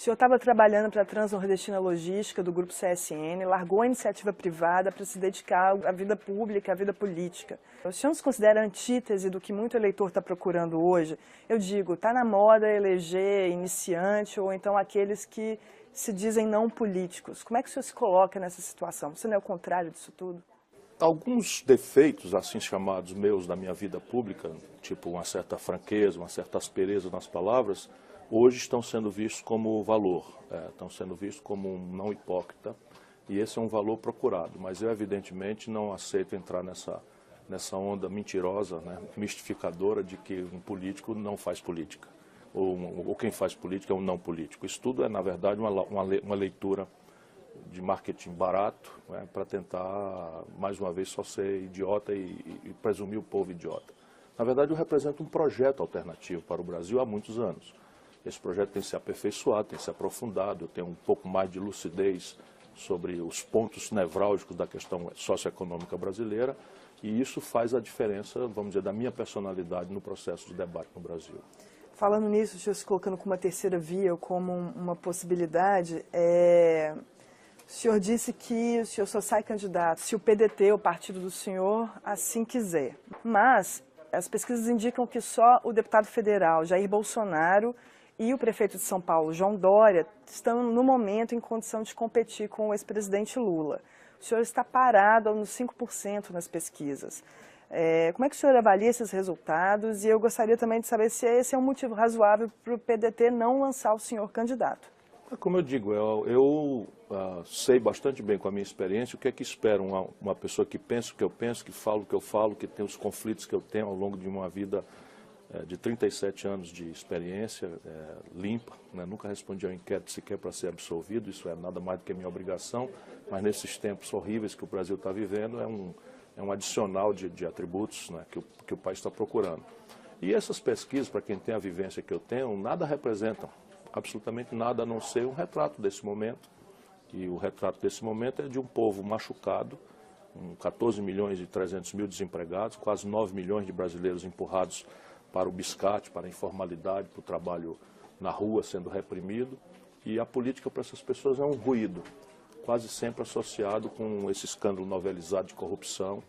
senhor estava trabalhando para a Transnordestina Logística do Grupo CSN, largou a iniciativa privada para se dedicar à vida pública, à vida política. O senhor não se considera antítese do que muito eleitor está procurando hoje? Eu digo, está na moda eleger iniciante ou então aqueles que se dizem não políticos. Como é que o senhor se coloca nessa situação? Você não é o contrário disso tudo? Alguns defeitos, assim chamados meus, da minha vida pública, tipo uma certa franqueza, uma certa aspereza nas palavras, hoje estão sendo vistos como valor, estão sendo vistos como um não hipócrita, e esse é um valor procurado. Mas eu, evidentemente, não aceito entrar nessa onda mentirosa, né, mistificadora de que um político não faz política, ou quem faz política é um não político. Isso tudo é, na verdade, uma leitura de marketing barato, né, para tentar, mais uma vez, só ser idiota e presumir o povo idiota. Na verdade, eu represento um projeto alternativo para o Brasil há muitos anos. Esse projeto tem se aperfeiçoado, tem se aprofundado, eu tenho um pouco mais de lucidez sobre os pontos nevrálgicos da questão socioeconômica brasileira, e isso faz a diferença, vamos dizer, da minha personalidade no processo de debate no Brasil. Falando nisso, o senhor se colocando como uma terceira via ou como uma possibilidade, o senhor disse que o senhor só sai candidato se o PDT, o partido do senhor, assim quiser. Mas as pesquisas indicam que só o deputado federal Jair Bolsonaro e o prefeito de São Paulo, João Dória, estão no momento em condição de competir com o ex-presidente Lula. O senhor está parado nos 5% nas pesquisas. Como é que o senhor avalia esses resultados? E eu gostaria também de saber se esse é um motivo razoável para o PDT não lançar o senhor candidato. Como eu digo, eu sei bastante bem com a minha experiência o que é que espera uma pessoa que pensa o que eu penso, que fala o que eu falo, que tem os conflitos que eu tenho ao longo de uma vida de 37 anos de experiência limpa, né? Nunca respondi ao inquérito sequer para ser absolvido, isso é nada mais do que minha obrigação, mas nesses tempos horríveis que o Brasil está vivendo é um adicional de atributos, né, que o país está procurando. E essas pesquisas, para quem tem a vivência que eu tenho, nada representam, absolutamente nada, a não ser um retrato desse momento. E o retrato desse momento é de um povo machucado, 14 milhões e 300 mil desempregados, quase 9 milhões de brasileiros empurrados para o biscate, para a informalidade, para o trabalho na rua sendo reprimido. E a política para essas pessoas é um ruído, quase sempre associado com esse escândalo novelizado de corrupção.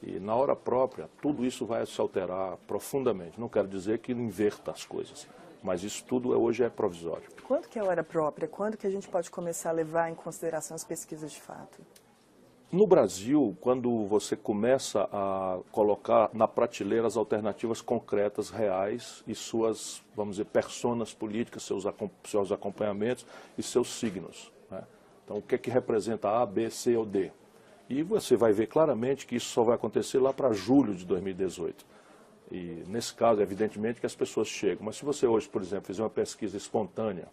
E na hora própria, tudo isso vai se alterar profundamente. Não quero dizer que inverta as coisas, mas isso tudo hoje é provisório. Quando que é a hora própria? Quando que a gente pode começar a levar em consideração as pesquisas de fato? No Brasil, quando você começa a colocar na prateleira as alternativas concretas, reais e suas, vamos dizer, personas políticas, seus acompanhamentos e seus signos, né? Então, o que é que representa A, B, C ou D? E você vai ver claramente que isso só vai acontecer lá para julho de 2018. E, nesse caso, evidentemente que as pessoas chegam. Mas se você hoje, por exemplo, fizer uma pesquisa espontânea,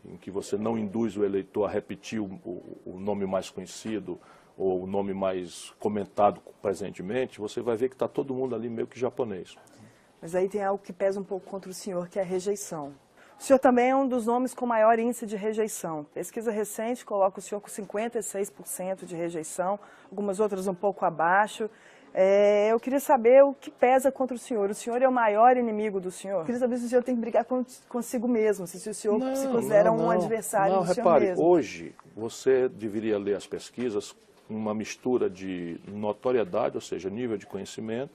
em que você não induz o eleitor a repetir o nome mais conhecido ou o nome mais comentado presentemente, você vai ver que está todo mundo ali meio que japonês. Mas aí tem algo que pesa um pouco contra o senhor, que é a rejeição. O senhor também é um dos nomes com maior índice de rejeição. Pesquisa recente coloca o senhor com 56% de rejeição, algumas outras um pouco abaixo. Eu queria saber o que pesa contra o senhor. O senhor é o maior inimigo do senhor? Eu queria saber se o senhor tem que brigar consigo mesmo, se o senhor se considera um adversário do senhor mesmo. Repare, hoje você deveria ler as pesquisas uma mistura de notoriedade, ou seja, nível de conhecimento,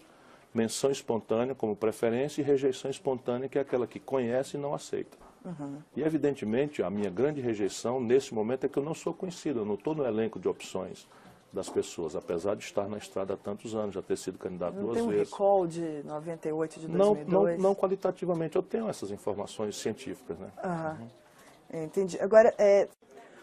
menção espontânea como preferência e rejeição espontânea, que é aquela que conhece e não aceita. Uhum. E, evidentemente, a minha grande rejeição nesse momento é que eu não sou conhecido, eu não estou no elenco de opções das pessoas, apesar de estar na estrada há tantos anos, já ter sido candidato duas vezes. Não tem um recall de 98, de 2002? Não qualitativamente, eu tenho essas informações científicas, né? Uhum. Entendi. Agora,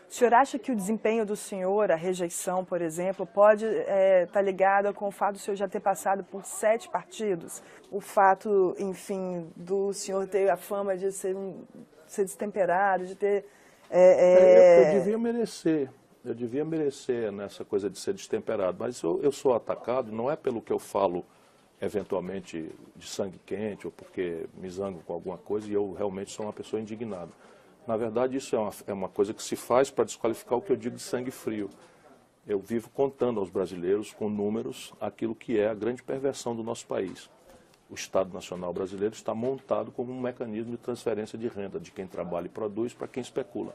o senhor acha que o desempenho do senhor, a rejeição, por exemplo, pode estar ligada com o fato do senhor já ter passado por 7 partidos? O fato, enfim, do senhor ter a fama de ser destemperado, de ter... Eu devia merecer nessa coisa de ser destemperado, mas eu sou atacado não é pelo que eu falo, eventualmente, de sangue quente, ou porque me zango com alguma coisa, e eu realmente sou uma pessoa indignada. Na verdade, isso é uma coisa que se faz para desqualificar o que eu digo de sangue frio. Eu vivo contando aos brasileiros, com números, aquilo que é a grande perversão do nosso país. o Estado Nacional Brasileiro está montado como um mecanismo de transferência de renda de quem trabalha e produz para quem especula.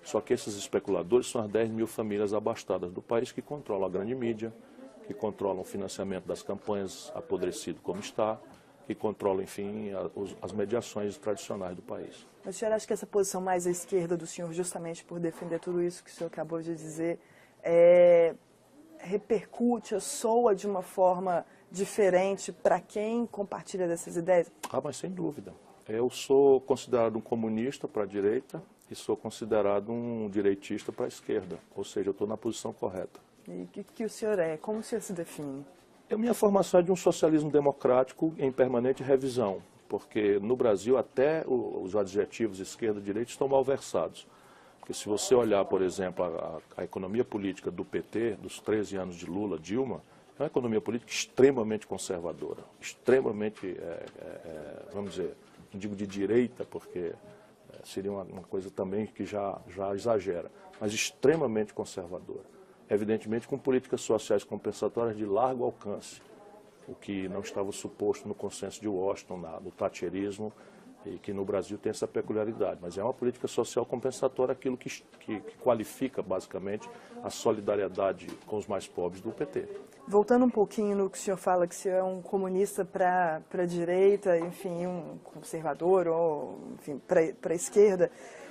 Só que esses especuladores são as 10 mil famílias abastadas do país que controlam a grande mídia, que controlam o financiamento das campanhas apodrecido como está, que controlam, enfim, as mediações tradicionais do país. Mas o senhor acha que essa posição mais à esquerda do senhor, justamente por defender tudo isso que o senhor acabou de dizer, repercute ou soa de uma forma diferente para quem compartilha dessas ideias? Ah, mas sem dúvida. Eu sou considerado um comunista para a direita e sou considerado um direitista para a esquerda, ou seja, eu estou na posição correta. E o que o senhor é? Como o senhor se define? A minha formação é de um socialismo democrático em permanente revisão, porque no Brasil até os adjetivos esquerda e direita estão malversados. Porque se você olhar, por exemplo, a economia política do PT, dos 13 anos de Lula, Dilma, é uma economia política extremamente conservadora, extremamente, vamos dizer, não digo de direita, porque seria uma coisa também que já exagera, mas extremamente conservadora. Evidentemente com políticas sociais compensatórias de largo alcance, o que não estava suposto no consenso de Washington, no thatcherismo, e que no Brasil tem essa peculiaridade. Mas é uma política social compensatória, aquilo que qualifica basicamente a solidariedade com os mais pobres do PT. Voltando um pouquinho no que o senhor fala, que o senhor é um comunista para a direita, enfim, um conservador ou enfim, para a esquerda,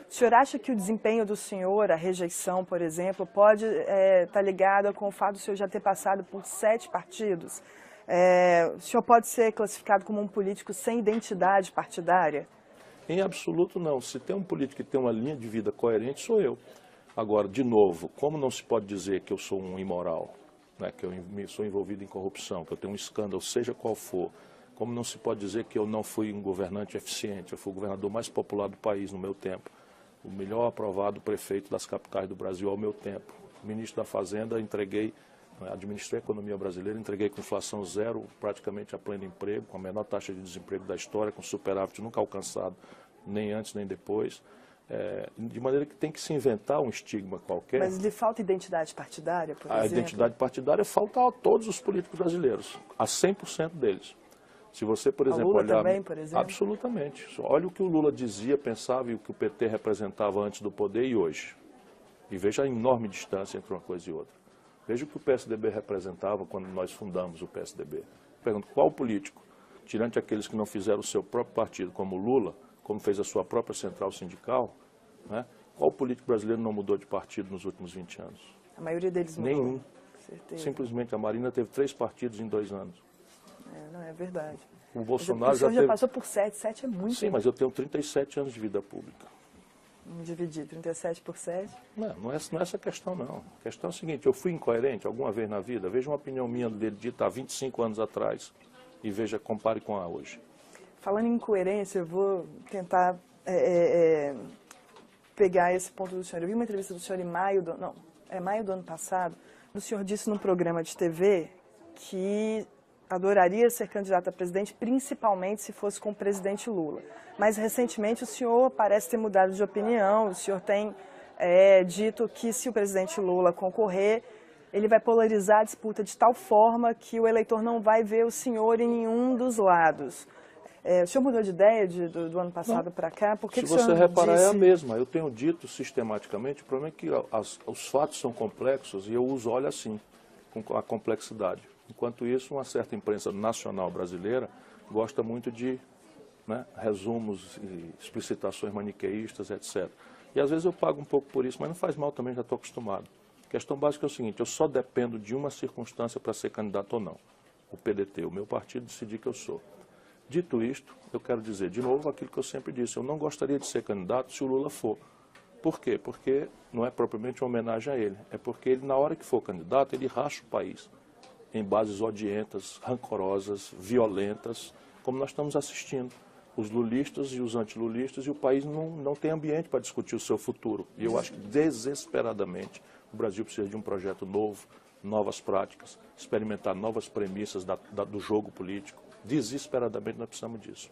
o senhor acha que o desempenho do senhor, a rejeição, por exemplo, pode estar ligada com o fato do senhor já ter passado por 7 partidos? O senhor pode ser classificado como um político sem identidade partidária? Em absoluto não. Se tem um político que tem uma linha de vida coerente, sou eu. Agora, de novo, como não se pode dizer que eu sou um imoral, né, que eu sou envolvido em corrupção, que eu tenho um escândalo, seja qual for, como não se pode dizer que eu não fui um governante eficiente, eu fui o governador mais popular do país no meu tempo, o melhor aprovado prefeito das capitais do Brasil ao meu tempo, ministro da Fazenda, administrei a economia brasileira, entreguei com inflação zero, praticamente a pleno emprego, com a menor taxa de desemprego da história, com superávit nunca alcançado, nem antes nem depois. De maneira que tem que se inventar um estigma qualquer. Mas lhe falta identidade partidária, por exemplo? A identidade partidária falta a todos os políticos brasileiros, a 100% deles. Se você, por exemplo, Lula olhar... também, por exemplo? Absolutamente. Olha o que o Lula dizia, pensava e o que o PT representava antes do poder e hoje. E veja a enorme distância entre uma coisa e outra. Veja o que o PSDB representava quando nós fundamos o PSDB. Pergunto, qual político, tirante aqueles que não fizeram o seu próprio partido, como o Lula, como fez a sua própria central sindical, né? Qual político brasileiro não mudou de partido nos últimos 20 anos? A maioria deles mudou. Nenhum. Certeza. Simplesmente a Marina teve 3 partidos em 2 anos. Não, é verdade. O Bolsonaro o senhor já passou por 7, 7 é muito. Sim, mas eu tenho 37 anos de vida pública. Vamos dividir 37 por 7. Não é essa a questão, não. A questão é a seguinte, eu fui incoerente alguma vez na vida? Veja uma opinião minha dele dita há 25 anos atrás e veja, compare com a hoje. Falando em incoerência, eu vou tentar pegar esse ponto do senhor. Eu vi uma entrevista do senhor em maio do ano passado. O senhor disse num programa de TV que adoraria ser candidato a presidente, principalmente se fosse com o presidente Lula. Mas recentemente o senhor parece ter mudado de opinião, o senhor tem dito que se o presidente Lula concorrer, ele vai polarizar a disputa de tal forma que o eleitor não vai ver o senhor em nenhum dos lados. O senhor mudou de ideia do ano passado para cá? Por que se que o senhor você reparar, disse... é a mesma. Eu tenho dito sistematicamente, o problema é que os fatos são complexos e eu os olho assim, com a complexidade. Enquanto isso, uma certa imprensa nacional brasileira gosta muito de resumos e explicitações maniqueístas, etc. E às vezes eu pago um pouco por isso, mas não faz mal também, já estou acostumado. A questão básica é o seguinte, eu só dependo de uma circunstância para ser candidato ou não. O PDT, o meu partido, decidir que eu sou. Dito isto, eu quero dizer de novo aquilo que eu sempre disse, eu não gostaria de ser candidato se o Lula for. Por quê? Porque não é propriamente uma homenagem a ele, é porque ele, na hora que for candidato, ele racha o país em bases odientas, rancorosas, violentas, como nós estamos assistindo. Os lulistas e os antilulistas, e o país não tem ambiente para discutir o seu futuro. E eu acho que, desesperadamente, o Brasil precisa de um projeto novo, novas práticas, experimentar novas premissas do jogo político. Desesperadamente nós precisamos disso.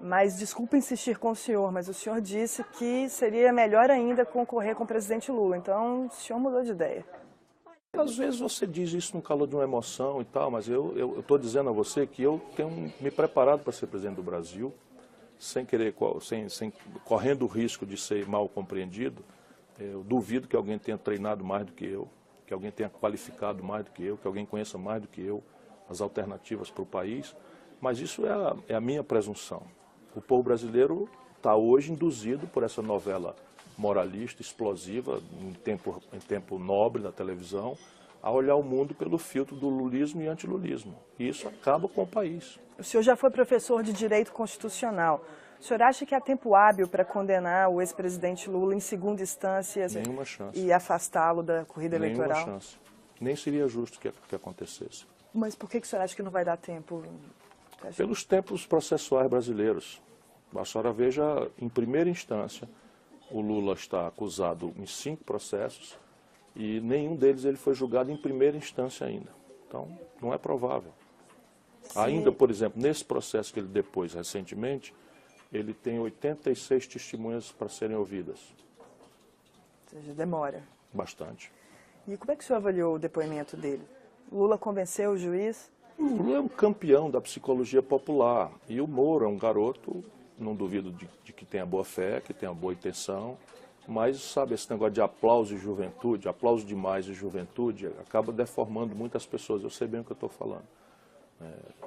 Mas, desculpa insistir com o senhor, mas o senhor disse que seria melhor ainda concorrer com o presidente Lula. Então, o senhor mudou de ideia. Às vezes você diz isso no calor de uma emoção e tal, mas eu estou dizendo a você que eu tenho me preparado para ser presidente do Brasil, sem querer, correndo o risco de ser mal compreendido. Eu duvido que alguém tenha treinado mais do que eu, que alguém tenha qualificado mais do que eu, que alguém conheça mais do que eu as alternativas para o país, mas isso é a minha presunção. O povo brasileiro está hoje induzido por essa novela moralista, explosiva, em tempo nobre da televisão, a olhar o mundo pelo filtro do lulismo e antilulismo. E isso acaba com o país. O senhor já foi professor de Direito Constitucional. O senhor acha que há tempo hábil para condenar o ex-presidente Lula em segunda instância Nenhuma chance. E afastá-lo da corrida eleitoral? Nenhuma chance. Nem seria justo que acontecesse. Mas por que o senhor acha que não vai dar tempo? Pelos tempos processuais brasileiros. A senhora veja, em primeira instância, o Lula está acusado em 5 processos e nenhum deles ele foi julgado em primeira instância ainda. Então, não é provável. Sim. Ainda, por exemplo, nesse processo que ele depôs recentemente, ele tem 86 testemunhas para serem ouvidas. Ou seja, demora. Bastante. E como é que o senhor avaliou o depoimento dele? Lula convenceu o juiz? O Lula é um campeão da psicologia popular. E o Moro é um garoto, não duvido de que tenha boa fé, que tenha boa intenção, mas, sabe, esse negócio de aplauso e juventude, aplauso demais e juventude, acaba deformando muitas pessoas. Eu sei bem o que eu estou falando.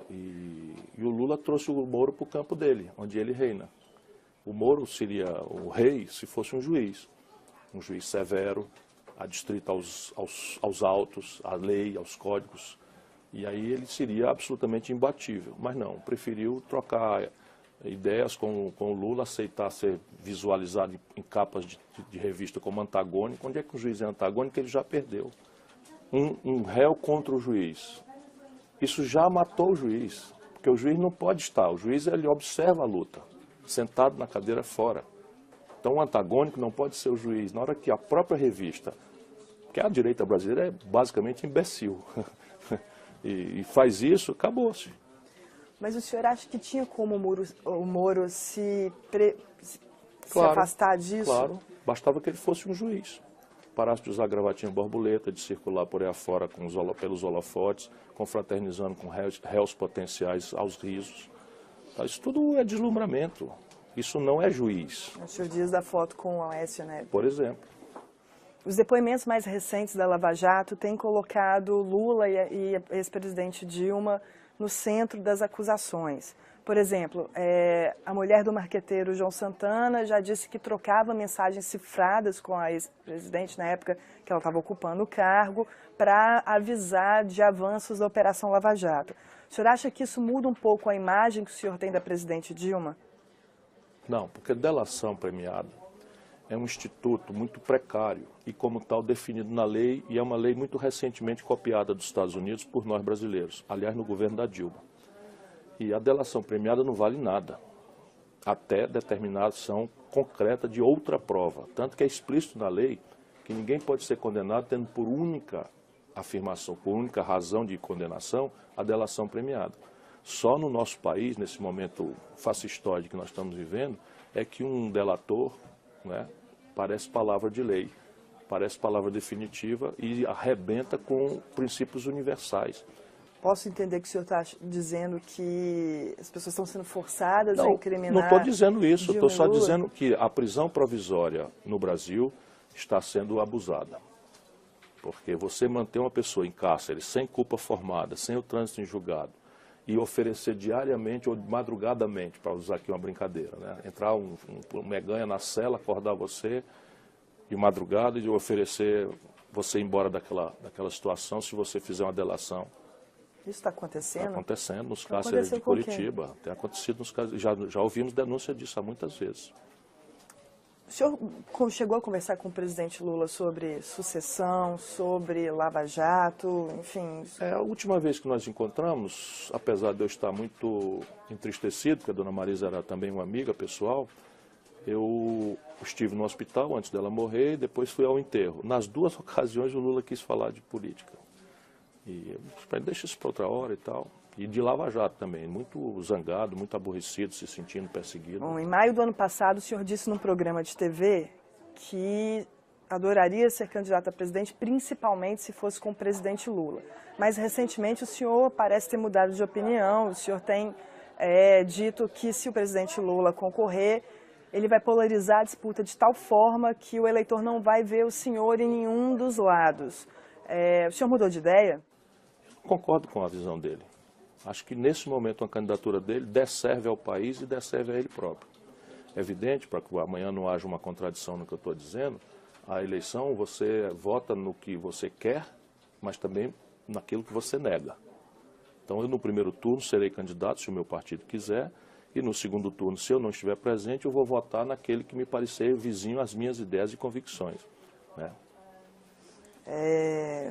E o Lula trouxe o Moro para o campo dele, onde ele reina. O Moro seria o rei se fosse um juiz severo, adstrito aos autos, à lei, aos códigos. E aí ele seria absolutamente imbatível. Mas não, preferiu trocar ideias com o Lula, aceitar ser visualizado em capas de revista como antagônico. Onde é que o juiz é antagônico? Ele já perdeu. Um réu contra o juiz. Isso já matou o juiz, porque o juiz não pode estar. O juiz ele observa a luta, sentado na cadeira fora. Então o antagônico não pode ser o juiz. Na hora que a própria revista, que a direita brasileira é basicamente imbecil, e faz isso, acabou-se. Mas o senhor acha que tinha como o Moro se afastar disso? Claro, bastava que ele fosse um juiz. Parasse de usar gravatinha borboleta, de circular por aí afora pelos holofotes, confraternizando com réus potenciais aos risos. Isso tudo é deslumbramento. Isso não é juiz. O senhor diz da foto com o Aécio Neves. Por exemplo. Os depoimentos mais recentes da Lava Jato têm colocado Lula e a ex-presidente Dilma no centro das acusações. Por exemplo, a mulher do marqueteiro João Santana já disse que trocava mensagens cifradas com a ex-presidente na época que ela estava ocupando o cargo para avisar de avanços da Operação Lava Jato. O senhor acha que isso muda um pouco a imagem que o senhor tem da presidente Dilma? Não, porque delação premiada é um instituto muito precário e, como tal, definido na lei, e é uma lei muito recentemente copiada dos Estados Unidos por nós brasileiros, aliás, no governo da Dilma. E a delação premiada não vale nada, até determinação concreta de outra prova. Tanto que é explícito na lei que ninguém pode ser condenado tendo por única afirmação, por única razão de condenação, a delação premiada. Só no nosso país, nesse momento fascistóide que nós estamos vivendo, é que um delator, né, parece palavra de lei, parece palavra definitiva e arrebenta com princípios universais. Posso entender que o senhor está dizendo que as pessoas estão sendo forçadas a incriminar? Não estou dizendo isso, estou só dizendo que a prisão provisória no Brasil está sendo abusada. Porque você manter uma pessoa em cárcere sem culpa formada, sem o trânsito em julgado, e oferecer diariamente ou madrugadamente, para usar aqui uma brincadeira, né? Entrar um meganha na cela, acordar você de madrugada e oferecer você ir embora daquela situação se você fizer uma delação. Isso está acontecendo? Está acontecendo nos cárceres de Curitiba. Tem acontecido nos cárceres, já ouvimos denúncia disso há muitas vezes. O senhor chegou a conversar com o presidente Lula sobre sucessão, sobre Lava Jato, enfim? A última vez que nós encontramos, apesar de eu estar muito entristecido, porque a dona Marisa era também uma amiga pessoal, eu estive no hospital antes dela morrer e depois fui ao enterro. Nas duas ocasiões o Lula quis falar de política. E eu disse, deixa isso para outra hora e tal. E de Lava Jato também, muito zangado, muito aborrecido, se sentindo perseguido. Bom, em maio do ano passado, o senhor disse num programa de TV que adoraria ser candidato a presidente, principalmente se fosse com o presidente Lula. Mas recentemente o senhor parece ter mudado de opinião, o senhor tem dito que se o presidente Lula concorrer, ele vai polarizar a disputa de tal forma que o eleitor não vai ver o senhor em nenhum dos lados. O senhor mudou de ideia? Concordo com a visão dele. Acho que nesse momento a candidatura dele desserve ao país e desserve a ele próprio. É evidente, para que amanhã não haja uma contradição no que eu estou dizendo, a eleição você vota no que você quer, mas também naquilo que você nega. Então eu no primeiro turno serei candidato, se o meu partido quiser, e no segundo turno, se eu não estiver presente, eu vou votar naquele que me parecer vizinho às minhas ideias e convicções, né?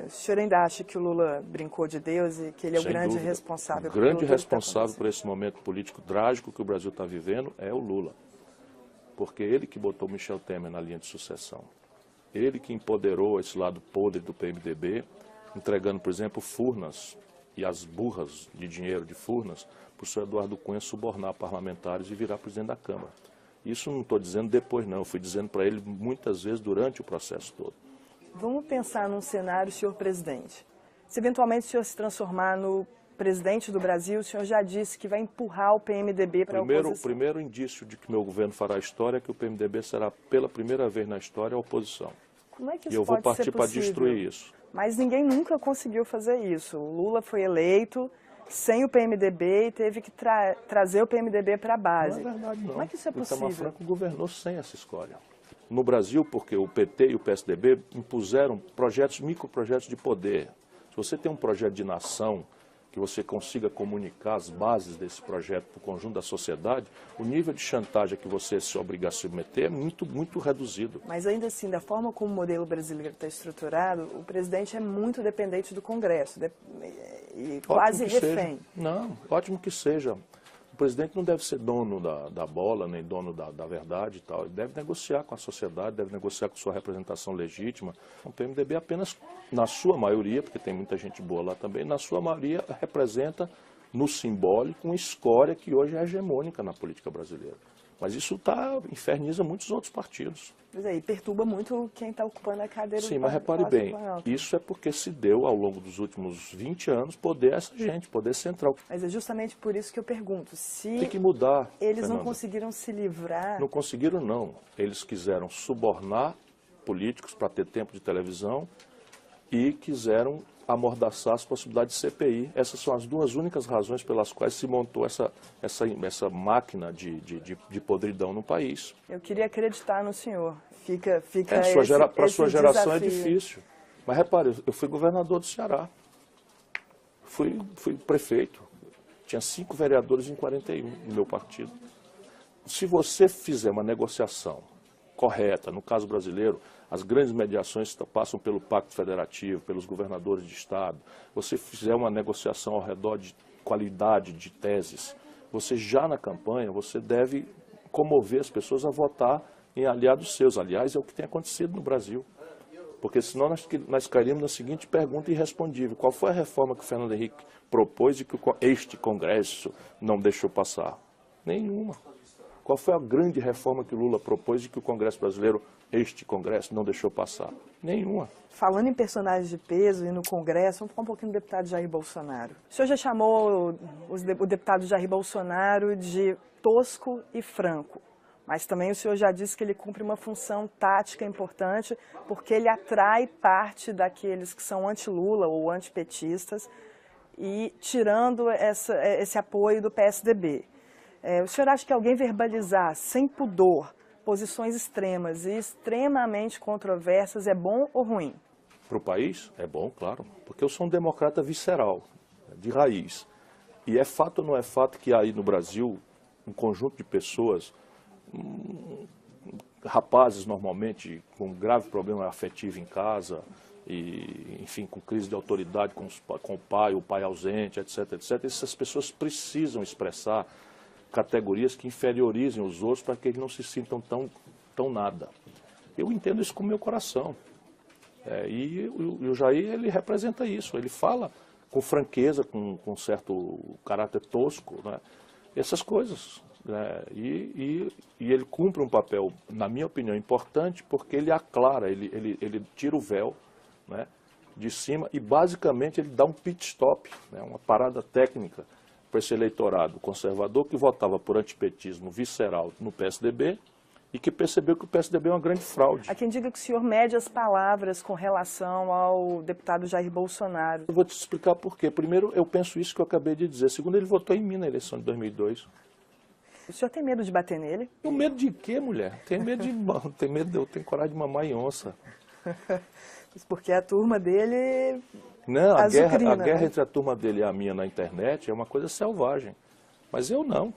O senhor ainda acha que o Lula brincou de Deus e que ele é o grande responsável? O grande responsável por esse momento político trágico que o Brasil está vivendo é o Lula. Porque ele que botou Michel Temer na linha de sucessão. Ele que empoderou esse lado podre do PMDB, entregando, por exemplo, Furnas e as burras de dinheiro de Furnas para o senhor Eduardo Cunha subornar parlamentares e virar presidente da Câmara. Isso não estou dizendo depois não, eu fui dizendo para ele muitas vezes durante o processo todo. Vamos pensar num cenário, senhor presidente. Se eventualmente o senhor se transformar no presidente do Brasil, o senhor já disse que vai empurrar o PMDB para a oposição. O primeiro indício de que meu governo fará história é que o PMDB será pela primeira vez na história a oposição. Como é que isso e eu vou pode ser partir para possível? destruir isso. Mas ninguém nunca conseguiu fazer isso. O Lula foi eleito sem o PMDB e teve que trazer o PMDB para a base. Não é verdade, não. Como é que isso é possível? O Itamar Franco governou sem essa escolha. No Brasil, porque o PT e o PSDB impuseram microprojetos de poder. Se você tem um projeto de nação, que você consiga comunicar as bases desse projeto para o conjunto da sociedade, o nível de chantagem que você se obriga a submeter é muito reduzido. Mas ainda assim, da forma como o modelo brasileiro está estruturado, o presidente é muito dependente do Congresso e quase refém. Não, ótimo que seja. O presidente não deve ser dono da bola, nem dono da verdade e tal. Ele deve negociar com a sociedade, deve negociar com sua representação legítima. O PMDB apenas, na sua maioria, porque tem muita gente boa lá também, na sua maioria representa no simbólico uma escória que hoje é hegemônica na política brasileira. Mas isso inferniza muitos outros partidos. Pois é, e perturba muito quem está ocupando a cadeira do Sim, mas repare bem, isso é porque se deu ao longo dos últimos 20 anos poder a essa gente, poder central. Mas é justamente por isso que eu pergunto, se tem que mudar, eles Fernanda. Não conseguiram se livrar... Não conseguiram, não. Eles quiseram subornar políticos para ter tempo de televisão e quiseram amordaçar as possibilidades de CPI. Essas são as duas únicas razões pelas quais se montou essa máquina de podridão no país. Eu queria acreditar no senhor. Fica para a sua geração desafio. É difícil. Mas repare, eu fui governador do Ceará. Fui prefeito. Tinha 5 vereadores em 41 no meu partido. Se você fizer uma negociação correta, no caso brasileiro, as grandes mediações passam pelo Pacto Federativo, pelos governadores de Estado. Você fizer uma negociação ao redor de qualidade de teses, você já na campanha, você deve comover as pessoas a votar em aliados seus. Aliás, é o que tem acontecido no Brasil. Porque senão nós cairíamos na seguinte pergunta irrespondível. Qual foi a reforma que o Fernando Henrique propôs e que este Congresso não deixou passar? Nenhuma. Qual foi a grande reforma que o Lula propôs e que o Congresso brasileiro, este Congresso, não deixou passar? Nenhuma. Falando em personagens de peso e no Congresso, vamos falar um pouquinho do deputado Jair Bolsonaro. O senhor já chamou o deputado Jair Bolsonaro de tosco e franco, mas também o senhor já disse que ele cumpre uma função tática importante porque ele atrai parte daqueles que são anti-Lula ou antipetistas e tirando esse apoio do PSDB. O senhor acha que alguém verbalizar sem pudor posições extremas e extremamente controversas é bom ou ruim? Para o país, é bom, claro, porque eu sou um democrata visceral, de raiz. E é fato ou não é fato que aí no Brasil, um conjunto de pessoas, rapazes normalmente com grave problema afetivo em casa, e, enfim, com crise de autoridade com o pai ausente, etc., etc., essas pessoas precisam expressar categorias que inferiorizem os outros para que eles não se sintam tão nada. Eu entendo isso com o meu coração. E o Jair, ele representa isso. Ele fala com franqueza, com certo caráter tosco, né? Essas coisas. né? E ele cumpre um papel, na minha opinião, importante, porque ele aclara, ele tira o véu, né, de cima e basicamente ele dá um pit stop, né, uma parada técnica para esse eleitorado conservador que votava por antipetismo visceral no PSDB e que percebeu que o PSDB é uma grande fraude. Há quem diga que o senhor mede as palavras com relação ao deputado Jair Bolsonaro. Eu vou te explicar por quê. Primeiro, eu penso isso que eu acabei de dizer. Segundo, ele votou em mim na eleição de 2002. O senhor tem medo de bater nele? O medo de quê, mulher? Tem medo de... eu tenho coragem de mamar em onça. Porque a turma dele... Não, a guerra né? entre a turma dele e a minha na internet é uma coisa selvagem. Mas eu não.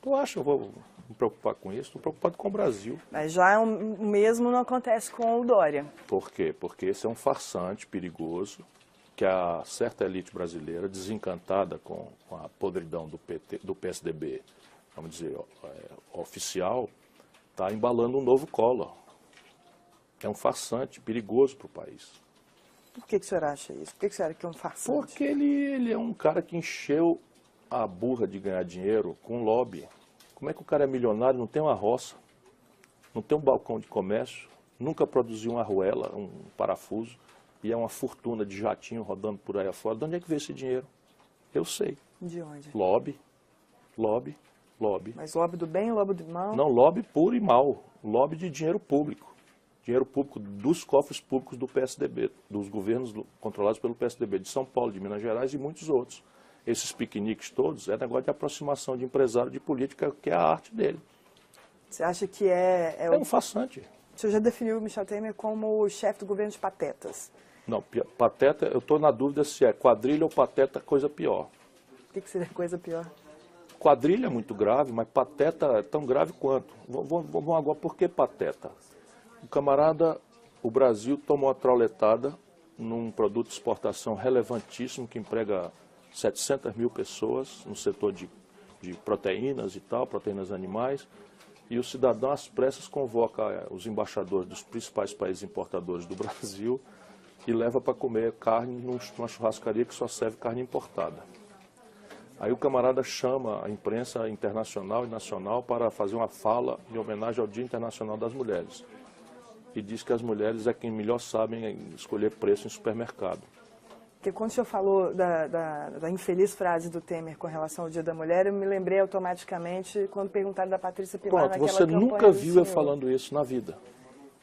Tu acha que eu vou me preocupar com isso? Estou preocupado com o Brasil. Mas já o mesmo não acontece com o Dória. Por quê? Porque esse é um farsante perigoso que a certa elite brasileira, desencantada com a podridão do PSDB, vamos dizer, oficial, está embalando um novo Collor. É um farsante perigoso para o país. Por que o senhor acha isso? Por que o senhor acha que é um farsante? Porque ele é um cara que encheu a burra de ganhar dinheiro com lobby. Como é que o cara é milionário, não tem uma roça, não tem um balcão de comércio, nunca produziu uma arruela, um parafuso, e é uma fortuna de jatinho rodando por aí afora? De onde é que veio esse dinheiro? Eu sei. De onde? Lobby, lobby, lobby. Mas lobby do bem ou lobby do mal? Não, lobby puro e mal. Lobby de dinheiro público. Dinheiro público dos cofres públicos do PSDB, dos governos controlados pelo PSDB, de São Paulo, de Minas Gerais e muitos outros. Esses piqueniques todos é negócio de aproximação de empresário de política, que é a arte dele. Você acha que é um farsante. O senhor já definiu o Michel Temer como o chefe do governo de patetas. Não, pateta, eu estou na dúvida se é quadrilha ou pateta, coisa pior. O que seria coisa pior? Quadrilha é muito grave, mas pateta é tão grave quanto. Vamos agora, por que pateta? O camarada, o Brasil tomou a trauletada num produto de exportação relevantíssimo que emprega 700 mil pessoas no setor de proteínas e tal, proteínas animais, e o cidadão às pressas convoca os embaixadores dos principais países importadores do Brasil e leva para comer carne numa churrascaria que só serve carne importada. Aí o camarada chama a imprensa internacional e nacional para fazer uma fala em homenagem ao Dia Internacional das Mulheres. E diz que as mulheres é quem melhor sabem escolher preço em supermercado. Porque quando o senhor falou da infeliz frase do Temer com relação ao Dia da Mulher, eu me lembrei automaticamente quando perguntaram da Patrícia Pilar naquela campanha. Você nunca viu eu falando isso na vida.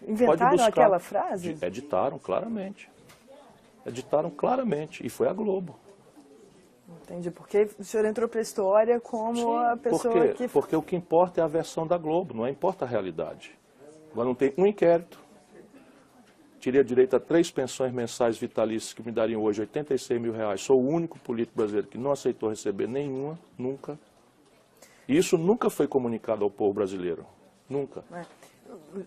Inventaram aquela frase? Editaram claramente. Editaram claramente. E foi a Globo. Entendi. Porque o senhor entrou para a história como Sim, a pessoa que... Porque o que importa é a versão da Globo, não importa a realidade. Agora não tem um inquérito. Teria direito a 3 pensões mensais vitalícias que me dariam hoje 86 mil reais. Sou o único político brasileiro que não aceitou receber nenhuma, nunca. E isso nunca foi comunicado ao povo brasileiro. Nunca.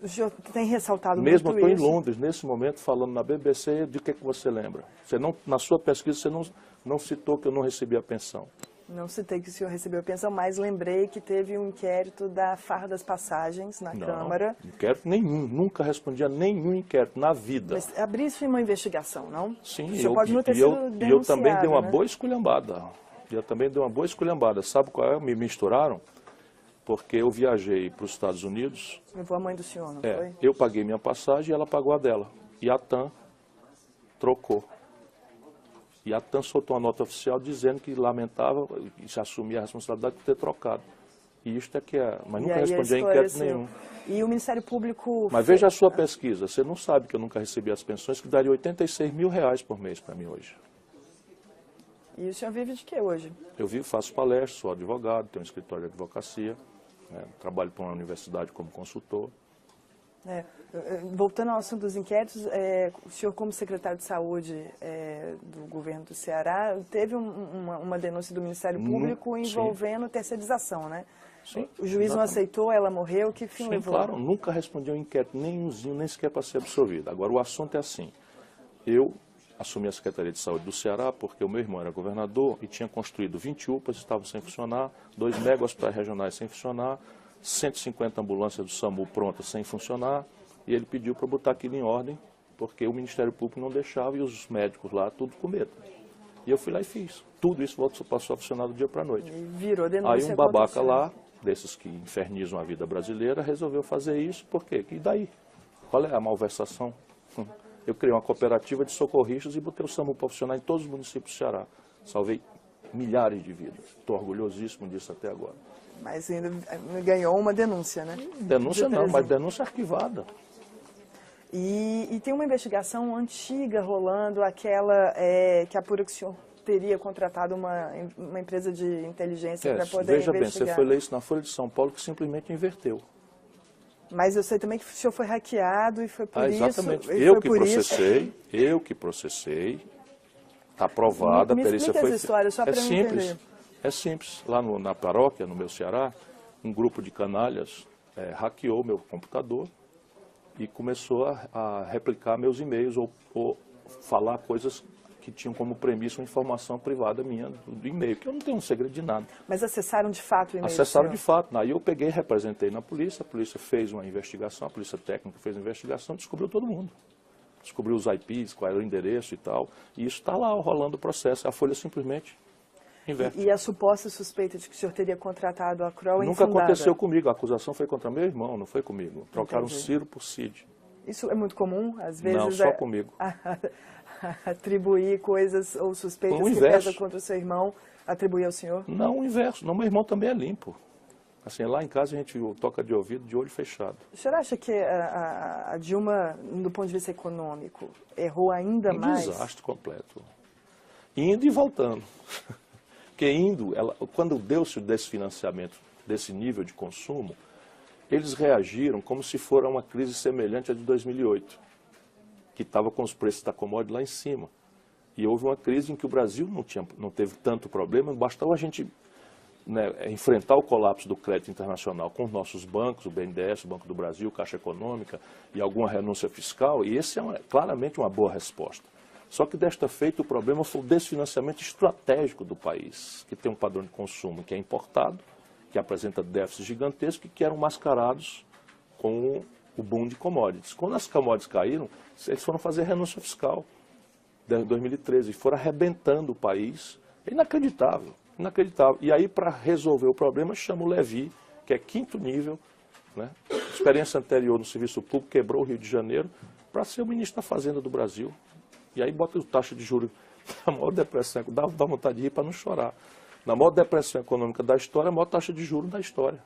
O senhor tem ressaltado mesmo muito isso. Eu estou em Londres, nesse momento, falando na BBC, de que você lembra? Você não, na sua pesquisa, você não citou que eu não recebi a pensão. Não citei que o senhor recebeu a pensão, mas lembrei que teve um inquérito da farra das passagens na Câmara. Inquérito nenhum, nunca respondi a nenhum inquérito na vida. Mas abriu-se uma investigação, não? Sim, o senhor pode não ter sido denunciado, e eu também dei uma né? boa esculhambada. Sabe qual é? Me misturaram, porque eu viajei para os Estados Unidos. Levou a mãe do senhor, não foi? Eu paguei minha passagem e ela pagou a dela. E a TAM trocou. E a TAM soltou uma nota oficial dizendo que lamentava e se assumia a responsabilidade de ter trocado. E isto é que é. Mas nunca respondi a inquérito nenhum. E o Ministério Público... Mas veja a sua pesquisa. Você não sabe que eu nunca recebi as pensões, que daria 86 mil reais por mês para mim hoje. E o senhor vive de quê hoje? Eu vivo, faço palestras, sou advogado, tenho um escritório de advocacia, né, trabalho para uma universidade como consultor. Voltando ao assunto dos inquéritos, o senhor, como secretário de Saúde do governo do Ceará, teve uma denúncia do Ministério Público envolvendo terceirização, né? Sim, o juiz não aceitou, ela morreu, que fim levou? Claro, nunca respondi ao inquérito nenhumzinho, nem sequer para ser absolvido. Agora, o assunto é assim, eu assumi a Secretaria de Saúde do Ceará porque o meu irmão era governador e tinha construído 20 UPAs, estavam sem funcionar, 2 mega hospitais regionais sem funcionar, 150 ambulâncias do SAMU prontas sem funcionar, e ele pediu para botar aquilo em ordem, porque o Ministério Público não deixava e os médicos lá, tudo com medo. E eu fui lá e fiz. Tudo isso passou a funcionar do dia para a noite. E virou denúncia. Aí um babaca lá desses que infernizam a vida brasileira, resolveu fazer isso. Por quê? E daí? Qual é a malversação? Eu criei uma cooperativa de socorristas e botei o SAMU profissional em todos os municípios do Ceará. Salvei milhares de vidas. Estou orgulhosíssimo disso até agora. Mas ainda ganhou uma denúncia, né? Denúncia não, mas denúncia arquivada. E tem uma investigação antiga rolando, aquela que apura que o senhor teria contratado uma empresa de inteligência para poder veja investigar. bem, você foi ler isso na Folha de São Paulo, que simplesmente inverteu. Mas eu sei também que o senhor foi hackeado e foi por exatamente. isso... Eu que processei, está aprovada, a perícia foi... História, só para entender. É simples. Lá na paróquia, no meu Ceará, um grupo de canalhas hackeou meu computador e começou a replicar meus e-mails ou falar coisas que tinham como premissa uma informação privada minha do e-mail, que eu não tenho um segredo de nada. Mas acessaram de fato o e-mail? Acessaram de fato. Aí eu peguei, representei na polícia, a polícia fez uma investigação, a polícia técnica fez uma investigação, descobriu todo mundo. Descobriu os IPs, qual era o endereço e tal, e isso está lá rolando o processo. A Folha simplesmente inverte. E a suposta suspeita de que o senhor teria contratado a Kroll Nunca aconteceu comigo, a acusação foi contra meu irmão, não foi comigo. Trocaram Ciro por Cid. Isso é muito comum, às vezes? Não, só comigo. Atribuir coisas ou suspeitas que pesam contra o seu irmão, atribuir ao senhor? Não, o inverso. Não, meu irmão também é limpo. Assim, lá em casa a gente toca de ouvido, de olho fechado. O senhor acha que a Dilma, do ponto de vista econômico, errou ainda mais? Um desastre completo. Indo e voltando. Porque quando deu-se o desfinanciamento desse nível de consumo, eles reagiram como se fosse uma crise semelhante à de 2008. Que estava com os preços da commodity lá em cima. E houve uma crise em que o Brasil não teve tanto problema, bastava a gente enfrentar o colapso do crédito internacional com os nossos bancos, o BNDES, o Banco do Brasil, Caixa Econômica e alguma renúncia fiscal, e esse é claramente uma boa resposta. Só que desta feita o problema foi o desfinanciamento estratégico do país, que tem um padrão de consumo que é importado, que apresenta déficits gigantescos e que eram mascarados com o boom de commodities. Quando as commodities caíram, eles foram fazer renúncia fiscal em 2013 e foram arrebentando o país. É inacreditável, inacreditável. E aí, para resolver o problema, chama o Levi, que é 5º nível, né? Experiência anterior no serviço público, quebrou o Rio de Janeiro, para ser o ministro da Fazenda do Brasil. E aí bota taxa de juros na maior depressão, dá vontade de ir para não chorar. Na maior depressão econômica da história, a maior taxa de juros da história.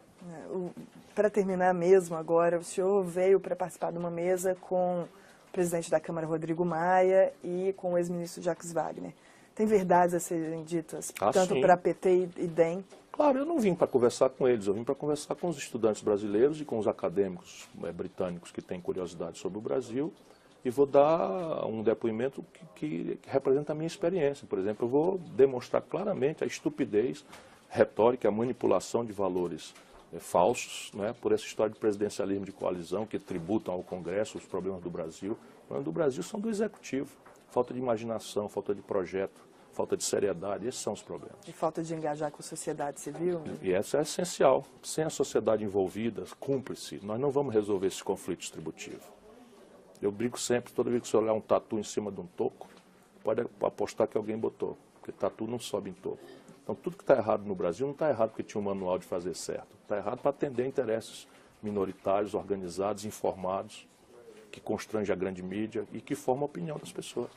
Para terminar mesmo agora, o senhor veio para participar de uma mesa com o presidente da Câmara, Rodrigo Maia, e com o ex-ministro Jacques Wagner. Tem verdades a serem ditas, tanto para PT e DEM? Claro, eu não vim para conversar com eles, eu vim para conversar com os estudantes brasileiros e com os acadêmicos britânicos que têm curiosidade sobre o Brasil, e vou dar um depoimento que representa a minha experiência. Por exemplo, eu vou demonstrar claramente a estupidez retórica, a manipulação de valores falsos, né, por essa história de presidencialismo de coalizão que tributam ao Congresso os problemas do Brasil. Os problemas do Brasil são do Executivo. Falta de imaginação, falta de projeto, falta de seriedade, esses são os problemas. E falta de engajar com a sociedade civil? Né? E essa é essencial. Sem a sociedade envolvida, cúmplice, nós não vamos resolver esse conflito distributivo. Eu brinco sempre, toda vez que você olhar um tatu em cima de um toco, pode apostar que alguém botou, porque tatu não sobe em toco. Então, tudo que está errado no Brasil não está errado porque tinha um manual de fazer certo. Está errado para atender interesses minoritários, organizados, informados, que constrange a grande mídia e que formam a opinião das pessoas.